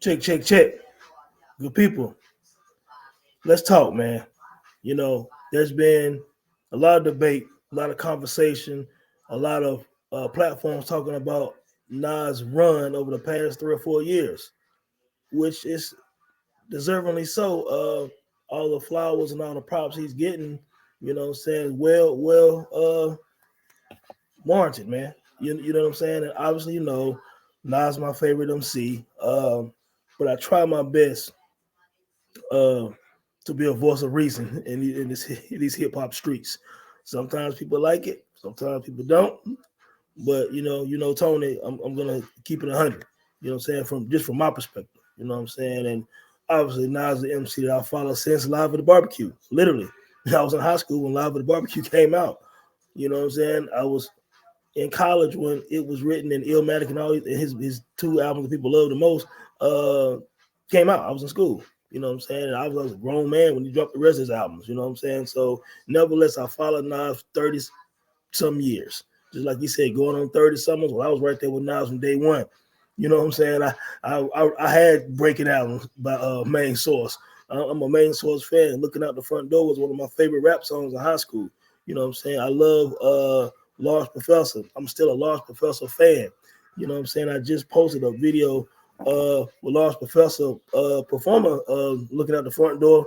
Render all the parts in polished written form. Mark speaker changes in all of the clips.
Speaker 1: Check. Good people. Let's talk, man. There's been a lot of debate, a lot of conversation, a lot of platforms talking about Nas' run over the past 3 or 4 years, which is deservingly so. All the flowers and all the props he's getting, saying warranted, man. You know what I'm saying? And obviously, Nas my favorite MC. But I try my best uh, to be a voice of reason in these hip hop streets. Sometimes people like it, sometimes people don't. But Tony, I'm gonna keep it 100. You know what I'm saying? From my perspective. You know what I'm saying? And obviously, Nas the MC that I follow since Live at the Barbecue. Literally, I was in high school when Live at the Barbecue came out. You know what I'm saying? I was in college when it was written in Illmatic and all his two albums that people love the most came out. I was in school. You know what I'm saying? And I was a grown man when he dropped the rest of his albums. You know what I'm saying? So nevertheless, I followed Nas 30 some years. Just like you said, going on 30 summers. Well, I was right there with Nas from day one. You know what I'm saying? I had Breaking Albums by Main Source. I'm a Main Source fan. Looking Out the Front Door was one of my favorite rap songs in high school. You know what I'm saying? I love Large Professor. I'm still a Large Professor fan. You know what I'm saying? I just posted a video with Large Professor performer looking out the front door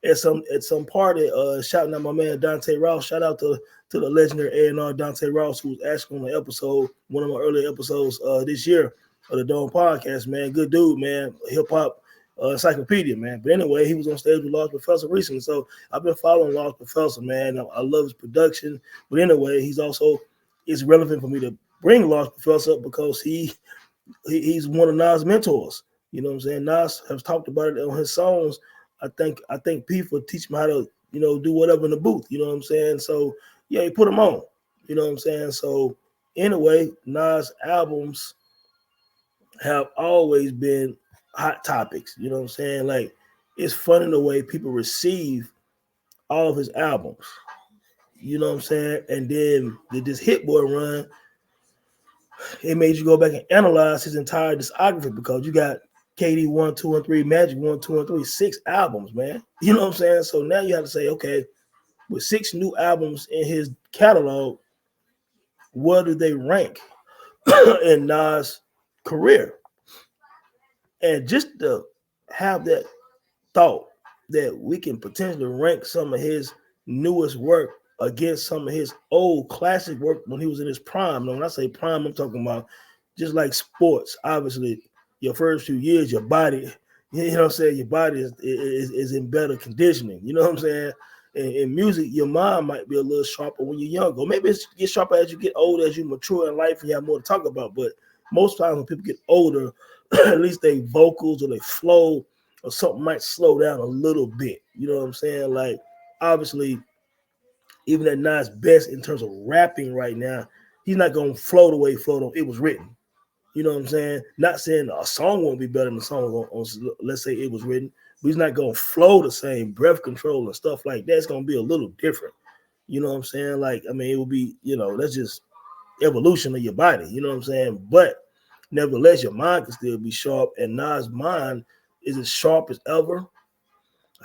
Speaker 1: at some party, shouting out my man Dante Rouse. Shout out to the legendary A&R Dante Rouse, who was actually on the episode, one of my earlier episodes this year of the Dome Podcast, man. Good dude, man. Hip hop encyclopedia, man. But anyway, he was on stage with Large Professor recently. So I've been following Large Professor, man. I love his production. But anyway, it's relevant for me to bring Large Professor up because he's one of Nas' mentors. You know what I'm saying? Nas has talked about it on his songs. I think people teach him how to, do whatever in the booth. You know what I'm saying? So yeah, he put him on. You know what I'm saying? So anyway, Nas albums have always been hot topics. You know what I'm saying? Like, it's funny the way people receive all of his albums. You know what I'm saying? And then this Hit Boy run, it made you go back and analyze his entire discography because you got KD 1, 2, and 3, Magic 1, 2, and 3, 6 albums, man. You know what I'm saying? So now you have to say, okay, with 6 new albums in his catalog, where do they rank in Nas' career? And just to have that thought that we can potentially rank some of his newest work against some of his old classic work when he was in his prime. Now, when I say prime, I'm talking about just like sports. Obviously, your first few years, your body, you know what I'm saying, your body is in better conditioning. You know what I'm saying? In music, your mind might be a little sharper when you're younger. Or maybe it gets sharper as you get older, as you mature in life and you have more to talk about. But most times when people get older, at least they vocals or they flow or something might slow down a little bit. You know what I'm saying? Like, obviously, even at Nas' best in terms of rapping right now, he's not going to flow the way it was written. You know what I'm saying? Not saying a song won't be better than the song on let's say it was written, but he's not going to flow the same, breath control and stuff like that. It's going to be a little different. You know what I'm saying? Like, I mean, it will be, that's just evolution of your body. You know what I'm saying? But nevertheless, your mind can still be sharp, and Nas' mind is as sharp as ever.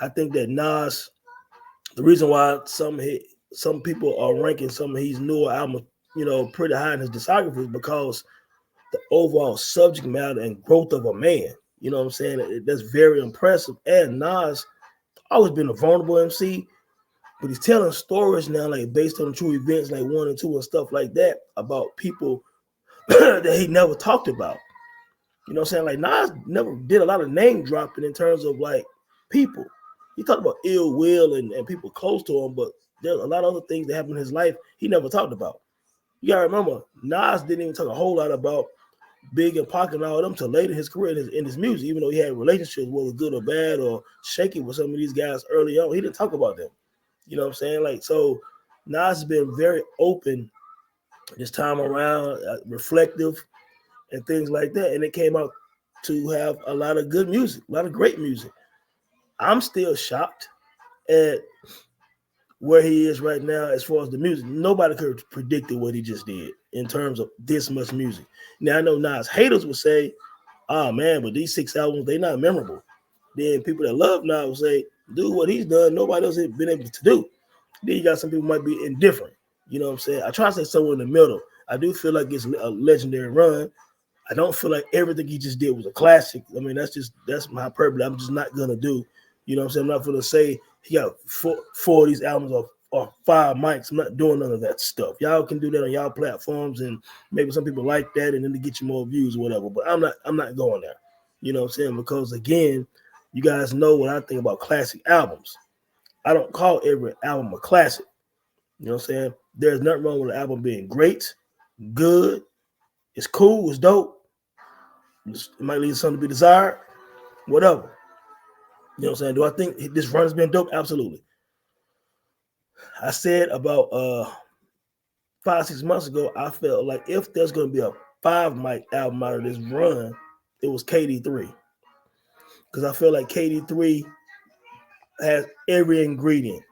Speaker 1: I think that Nas, the reason why some people are ranking some of his newer albums, pretty high in his discography is because the overall subject matter and growth of a man. You know what I'm saying? That's very impressive. And Nas always been a vulnerable MC, but he's telling stories now, like based on true events, like 1 and 2 and stuff like that, about people that he never talked about. You know what I'm saying? Like, Nas never did a lot of name dropping in terms of like people. He talked about ill will and people close to him, but there's a lot of other things that happened in his life he never talked about. You gotta remember, Nas didn't even talk a whole lot about Big and Pac and all of them till later in his career in his music, even though he had relationships, whether good or bad or shaky with some of these guys early on. He didn't talk about them. You know what I'm saying? Like, so Nas has been very open this time around, reflective and things like that. And it came out to have a lot of good music, a lot of great music. I'm still shocked at where he is right now as far as the music. Nobody could have predicted what he just did in terms of this much music. Now, I know Nas haters would say, "Ah man, but these 6 albums, they not memorable." Then people that love Nas will say, "Dude, what he's done, nobody else has been able to do." Then you got some people might be indifferent. You know what I'm saying? I try to say somewhere in the middle. I do feel like it's a legendary run. I don't feel like everything he just did was a classic. I mean, that's my purpose. I'm just not gonna do. You know what I'm saying? I'm not gonna say he got four of these albums or 5 mics. I'm not doing none of that stuff. Y'all can do that on y'all platforms, and maybe some people like that, and then to get you more views or whatever. But I'm not going there. You know what I'm saying? Because again, you guys know what I think about classic albums. I don't call every album a classic. You know what I'm saying? There's nothing wrong with an album being great, good, it's cool, it's dope. It might leave something to be desired, whatever. You know what I'm saying? Do I think this run has been dope? Absolutely. I said about 5-6 months ago, I felt like if there's gonna be a 5 mic album out of this run, it was KD3. Because I feel like KD3 has every ingredient.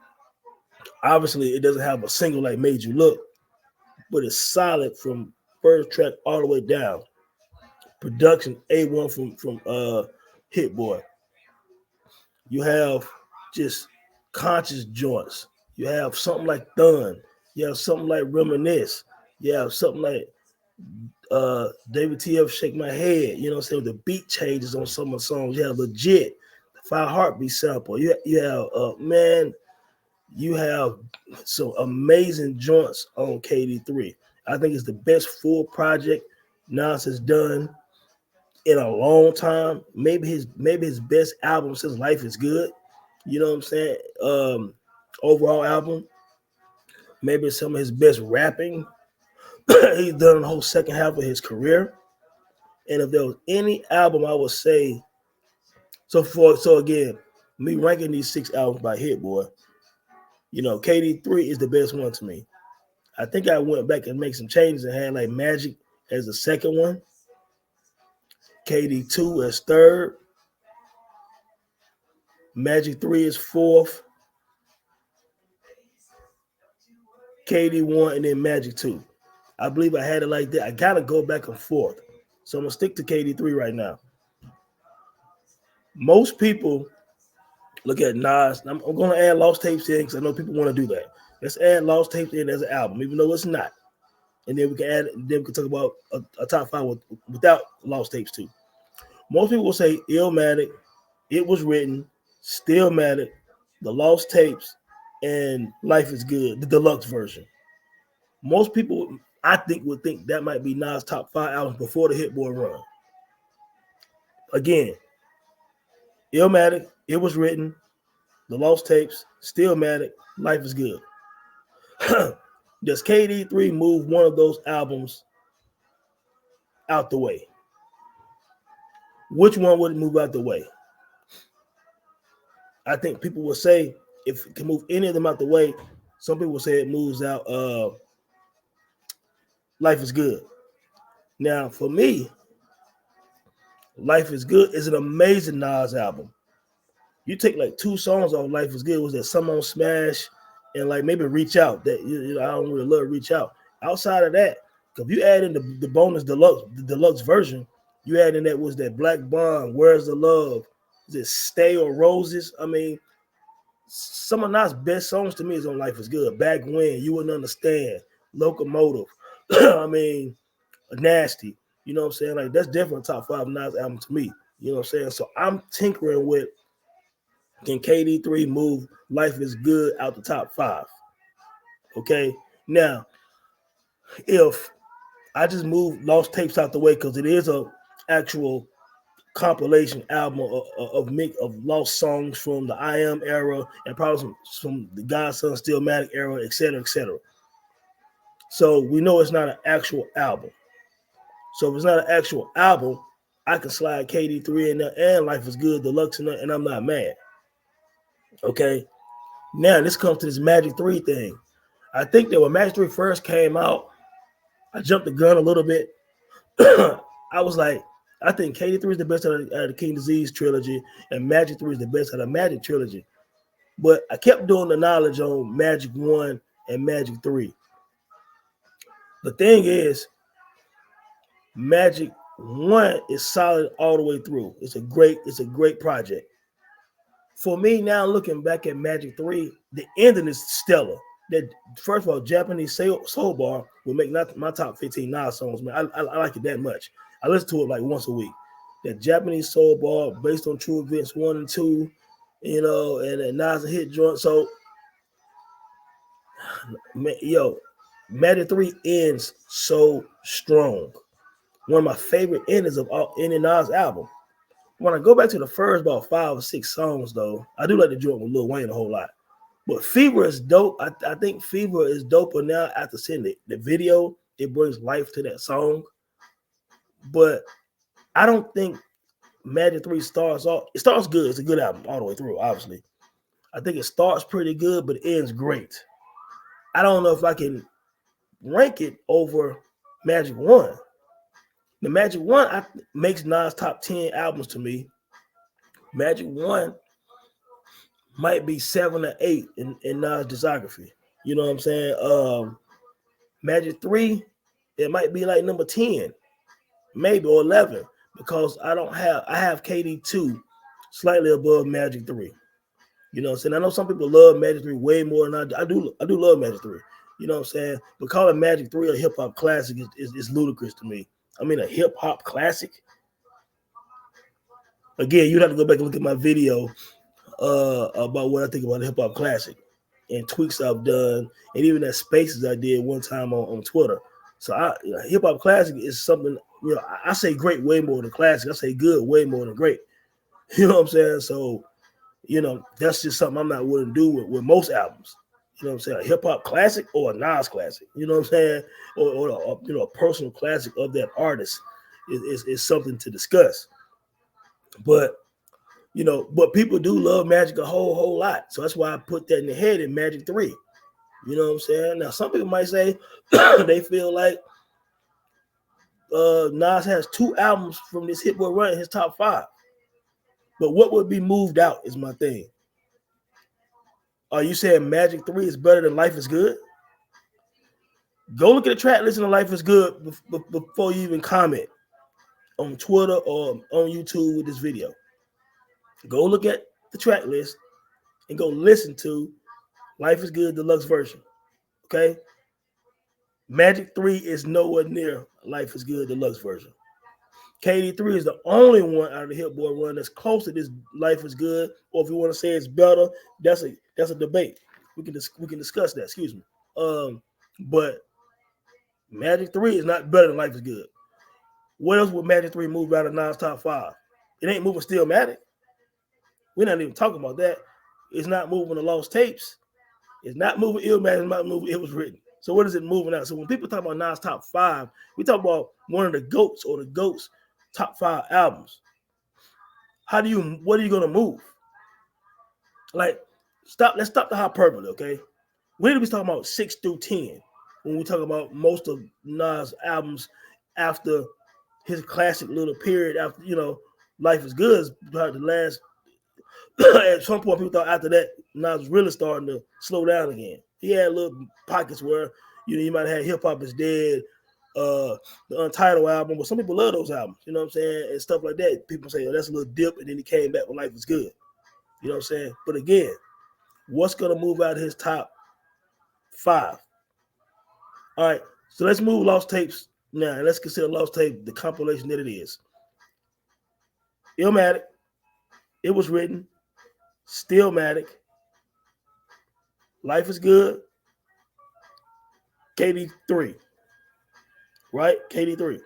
Speaker 1: Obviously, it doesn't have a single like Made You Look, but it's solid from first track all the way down. Production A1 from Hit Boy. You have just conscious joints. You have something like Thun. You have something like Reminisce. You have something like David TF Shake My Head. You know what I'm saying? The beat changes on some of the songs. You have Legit, the 5 Heartbeat sample. You have man, you have some amazing joints on KD3. I think it's the best full project Nas has done in a long time. Maybe his best album since Life Is Good. You know what I'm saying? Overall album. Maybe some of his best rapping he's done the whole second half of his career. And if there was any album, I would say so again, me ranking these 6 albums by Hit Boy, you know, KD3 is the best one to me. I think I went back and made some changes and had like Magic as the second one, KD2 as third, Magic 3 is fourth, KD1, and then Magic 2. I believe I had it like that. I gotta go back and forth. So I'm gonna stick to KD3 right now. Most people look at Nas. I'm gonna add Lost Tapes in because I know people want to do that. Let's add Lost Tapes in as an album, even though it's not. And then we can add. Then we can talk about a top 5 without Lost Tapes too. Most people will say Illmatic, It Was Written, Stillmatic, The Lost Tapes, and Life Is Good, the deluxe version. Most people, I think, would think that might be Nas' top 5 albums before the Hit Boy run. Again, Illmatic, It Was Written, The Lost Tapes, Stillmatic, Life Is Good. Does KD3 move one of those albums out the way? Which one would it move out the way? I think people will say if it can move any of them out the way, some people will say it moves out Life Is Good. Now, for me, Life Is Good is an amazing Nas album. You take like 2 songs off Life Is Good, was that Some on Smash and like maybe Reach Out. That I don't really love Reach Out. Outside of that, if you add in the bonus deluxe, the deluxe version, you add in that was that Black Bond, Where's the Love? Is it Stay or Roses? I mean, some of Nas' best songs to me is on Life Is Good. Back When, You Wouldn't Understand, Locomotive. I mean, Nasty. You know what I'm saying? Like that's definitely top 5 Nas album to me. You know what I'm saying? So I'm tinkering with, can KD3 move Life Is Good out the top 5? Okay. Now, if I just move Lost Tapes out the way because it is a actual compilation album of lost songs from the I Am era and probably some the Godson Stillmatic era, et cetera, et cetera. So we know it's not an actual album. So if it's not an actual album, I can slide KD3 in there and Life Is Good deluxe in there, and I'm not mad. Okay. Now this comes to this Magic 3 thing. I think that when Magic 3 first came out, I jumped the gun a little bit. I was like, I think KD3 is the best out of the King Disease trilogy, and Magic 3 is the best out of the Magic trilogy. But I kept doing the knowledge on Magic 1 and Magic 3. The thing is, Magic 1 is solid all the way through. It's a great project. For me now, looking back at Magic 3, the ending is stellar. That first of all, Japanese Soul Bar will make not my top 15 Nas songs, man. I like it that much. I listen to it like once a week. That Japanese Soul Bar based on true events 1 and 2, and Nas a hit joint. So, Magic 3 ends so strong. One of my favorite endings of any Nas album. When I go back to the first about 5 or 6 songs, though, I do like the joint with Lil Wayne a whole lot. But Fever is dope. I think Fever is doper now after seeing the video. It brings life to that song. But I don't think Magic 3 starts off. It starts good. It's a good album all the way through, obviously. I think it starts pretty good, but it ends great. I don't know if I can rank it over Magic 1. The Magic 1 makes Nas top 10 albums to me. Magic 1 might be 7 or 8 in Nas discography. You know what I'm saying? Magic 3, it might be like number 10, maybe, or 11, because I have KD2 slightly above Magic 3. You know what I'm saying? I know some people love Magic 3 way more than I do love Magic 3. You know what I'm saying? But calling Magic 3 a hip-hop classic is ludicrous to me. I mean, a hip-hop classic? Again, you'd have to go back and look at my video about what I think about a hip-hop classic and tweaks I've done, and even that spaces I did one time on Twitter. So hip-hop classic is something, I say great way more than classic. I say good way more than great. You know what I'm saying? So, that's just something I'm not willing to do with most albums. You know what I'm saying? A hip-hop classic or a Nas classic. You know what I'm saying? Or a personal classic of that artist is something to discuss. But people do love Magic a whole lot. So that's why I put that in the head in Magic 3. You know what I'm saying? Now, some people might say they feel like Nas has 2 albums from this Hit Boy run in his top 5. But what would be moved out is my thing. Are you saying Magic 3 is better than Life is Good? Go look at the track list of Life is Good before you even comment on Twitter or on YouTube with this video. Go look at the track list and go listen to Life is Good deluxe version. Okay? Magic 3 is nowhere near Life is Good deluxe version. KD3 is the only one out of the Hit Boy run that's close to this Life is Good, or if you want to say it's better, that's a debate. We can discuss that. Excuse me. But Magic 3 is not better than Life is Good. What else would Magic 3 move out of Nas top 5? It ain't moving Stillmatic. We're not even talking about that. It's not moving the Lost Tapes. It's not moving Illmatic. It's not moving It Was Written. So what is it moving out? So when people talk about Nas top 5, we talk about one of the GOATs or the GOATs top 5 albums. What are you going to move? Like, let's stop the hyperbole, okay? We need to be talking about 6 through 10 when we talk about most of Nas albums after his classic little period after, Life is Good is about the last. At some point, people thought after that, Nas was really starting to slow down again. He had little pockets where, you might have had Hip Hop is Dead, the Untitled album, but some people love those albums, you know what I'm saying, and stuff like that. People say, that's a little dip, and then he came back when Life is Good. You know what I'm saying? But again, what's going to move out of his top 5? All right, so let's move Lost Tapes now, and let's consider Lost Tape the compilation that it is. Illmatic, It Was Written, Stillmatic, Life is Good, KD3. Right? KD3.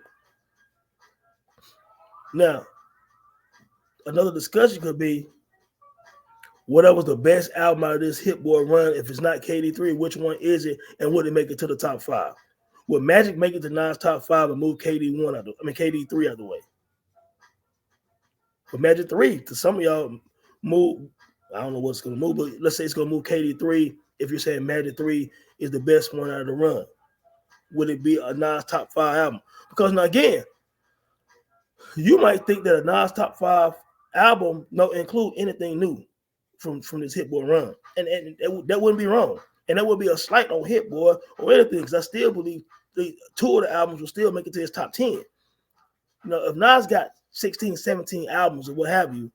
Speaker 1: Now, another discussion could be, what was the best album out of this Hit Boy run? If it's not KD3, which one is it? And would it make it to the top 5? Would Magic make it to Nas top 5 and move KD3 out of the way? But Magic 3, to some of y'all, move, I don't know what's going to move, but let's say it's going to move KD3 if you're saying Magic 3 is the best one out of the run. Would it be a Nas top 5 album? Because now again, you might think that a Nas top 5 album don't include anything new from this Hit Boy run. And that wouldn't be wrong. And that would be a slight on Hit Boy or anything, because I still believe 2 of the albums will still make it to his top 10. if Nas got 16, 17 albums or what have you,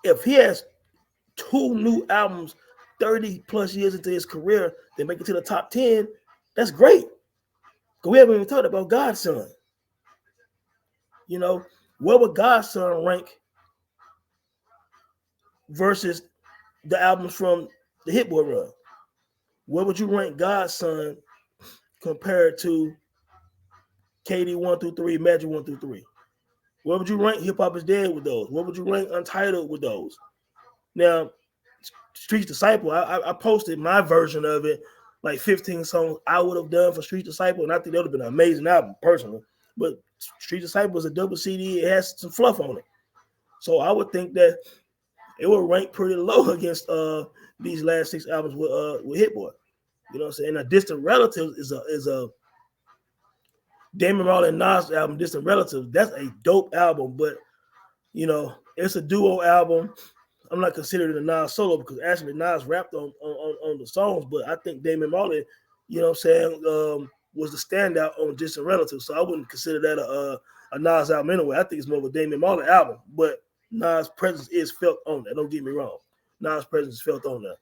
Speaker 1: if he has 2 new albums 30 plus years into his career, they make it to the top 10, that's great. Because we haven't even talked about Godson. Where would Godson rank versus the albums from the Hit Boy run? Where would you rank Godson compared to KD 1 through 3, Magic 1 through 3? Where would you rank Hip Hop Is Dead with those? Where would you rank Untitled with those? Now, Street Disciple, I posted my version of it, like 15 songs I would have done for Street Disciple, and I think that would have been an amazing album, personally. But Street Disciple is a double CD. It has some fluff on it. So I would think that it would rank pretty low against these last 6 albums with Hit Boy. You know what I'm saying? Now, Distant Relatives is a Damon Marley and Nas album, Distant Relatives. That's a dope album, but it's a duo album. I'm not considering it a Nas solo because actually Nas rapped on the songs, but I think Damon Marley, was the standout on Distant Relatives. So I wouldn't consider that a Nas album anyway. I think it's more of a Damon Marley album, but Nas' presence is felt on that. Don't get me wrong. Nas' presence is felt on that.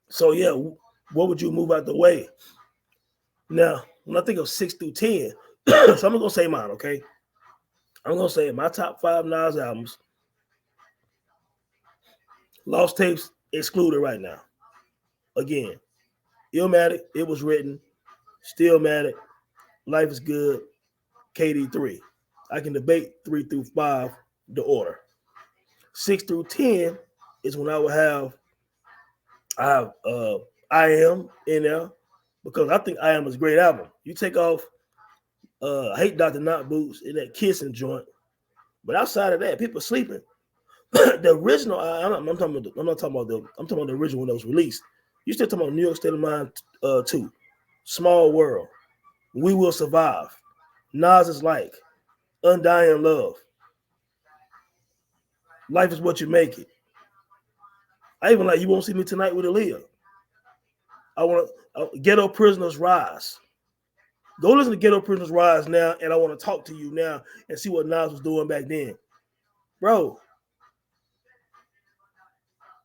Speaker 1: So yeah, what would you move out the way? Now, when I think of 6 through 10, so I'm gonna say mine, okay? I'm gonna say my top 5 Nas albums. Lost Tapes excluded right now. Again, Illmatic, It Was Written, Stillmatic, Life Is Good, KD3. I can debate 3 through 5, the order. 6 through 10 is when I would have I Am in there because I think I Am is a great album. You take off I Hate Dr. Not Boots and that Kissing joint, but outside of that, people are sleeping. The original, I'm not talking about the original when it was released. You still talking about New York State of Mind 2, Small World, We Will Survive, Nas Is Like, Undying Love, Life Is What You Make It. I even like You Won't See Me Tonight with Aaliyah. I want Ghetto Prisoners Rise. Go listen to Ghetto Prisoners Rise now, and I want to talk to you now and see what Nas was doing back then. Bro,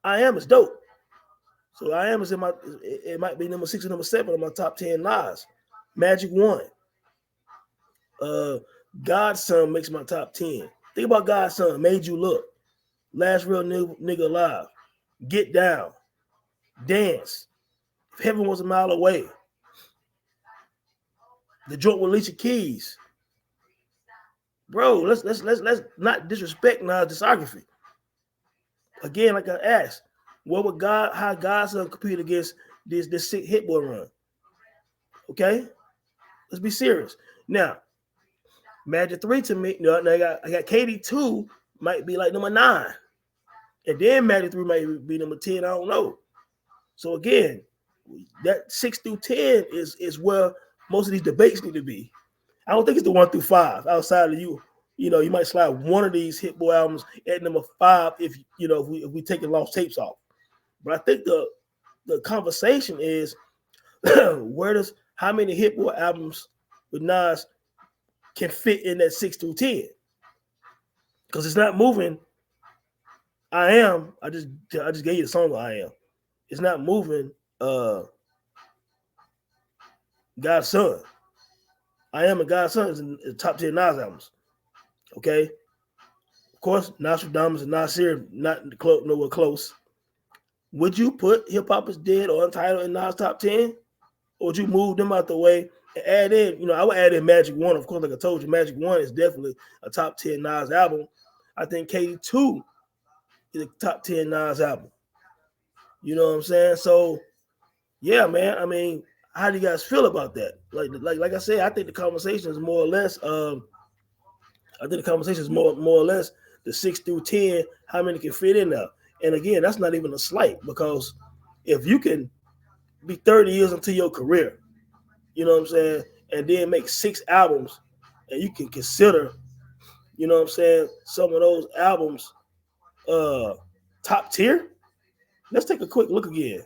Speaker 1: I Am is dope. So I Am is it might be number 6 or number 7 on my top 10 Nas. Magic 1. Godson makes my top 10. Think about Godson, Made You Look, Last Real Nigga Alive, Get Down, Dance, If Heaven Was a Mile Away, the joint with Alicia Keys. Bro, let's not disrespect Nas' discography. Again, like I asked, how Godson compete against this sick Hit Boy run? Okay, let's be serious. Now, Magic 3 to me, I got KD2 might be like number 9, and then Magic 3 might be number 10. I don't know. So again, that 6 through 10 is where most of these debates need to be. I don't think it's the 1 through 5. Outside of you might slide one of these Hit Boy albums at number 5 if we take the Lost Tapes off. But I think the conversation is how many Hit Boy albums with Nas can fit in that 6 through 10? Because it's not moving. I just gave you the song of I Am. It's not moving Godson. I Am and Godson is in the top 10 Nas albums. Okay? Of course, Nostradamus and Nasir not nowhere close. Would you put Hip Hop Is Dead or Untitled in Nas top 10? Or would you move them out the way and add in, I would add in Magic 1. Of course, like I told you, Magic 1 is definitely a top 10 Nas album. I think KD2 is a top 10 Nas album. You know what I'm saying? So, yeah, man. I mean, how do you guys feel about that? Like I said, I think the conversation is more or less. More or less the 6 through 10. How many can fit in there? And again, that's not even a slight because if you can be 30 years into your career, you know what I'm saying, and then make 6 albums, and you can consider, you know what I'm saying, some of those albums top tier. Let's take a quick look again.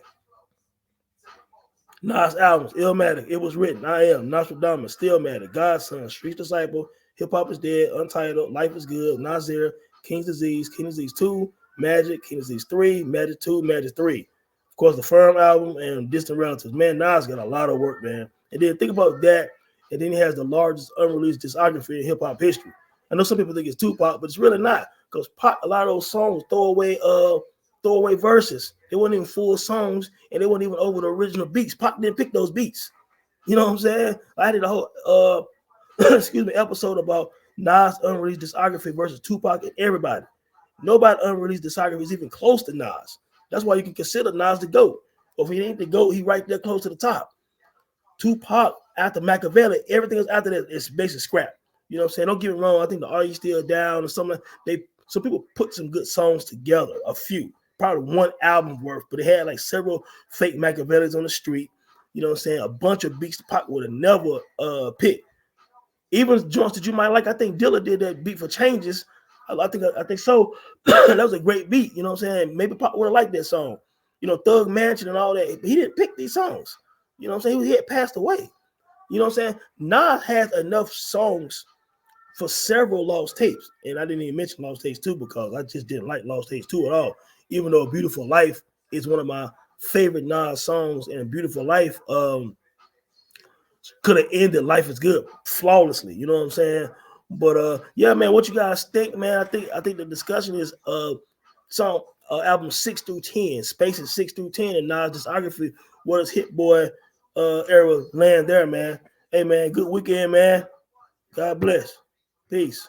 Speaker 1: Nas albums, Illmatic, It Was Written, I Am, Nostradamus, Stillmatic, Godson, Street Disciple, Hip Hop Is Dead, Untitled, Life Is Good, Nasir, King's Disease, King's Disease 2, Magic, King's Disease 3, Magic 2, Magic 3. Of course, the Firm album and Distant Relatives. Man, Nas got a lot of work, man. And then think about that. And then he has the largest unreleased discography in hip hop history. I know some people think it's Tupac, but it's really not. Because a lot of those songs throwaway verses. They weren't even full songs, and they weren't even over the original beats. Pac didn't pick those beats. You know what I'm saying? I did a whole episode about Nas unreleased discography versus Tupac and everybody. Nobody unreleased discography is even close to Nas. That's why you can consider Nas the GOAT. Or if he ain't the GOAT, he right there close to the top. Tupac after Machiavelli, everything else after that is basically scrap. You know what I'm saying? Don't get me wrong. I think the Are You Still Down or something. Some people put some good songs together, a few. Probably one album worth, but it had like several fake Machiavellis on the street. You know what I'm saying? A bunch of beats Pac would have never picked. Even joints that you might like, I think Dilla did that beat for Changes. I think so. That was a great beat. You know what I'm saying? Maybe Pac would have liked that song. You know, Thug Mansion and all that. He didn't pick these songs. You know what I'm saying? He had passed away. You know what I'm saying? Nas has enough songs for several Lost Tapes. And I didn't even mention Lost Tapes 2 because I just didn't like Lost Tapes 2 at all. Even though Beautiful Life is one of my favorite Nas songs, and Beautiful Life could have ended Life Is Good flawlessly. You know what I'm saying? But yeah, man, what you guys think, man? I think the discussion is song album 6 through 10, spaces 6 through 10, and Nas discography. What does Hit Boy era land there, man? Hey, man, good weekend, man. God bless. Peace.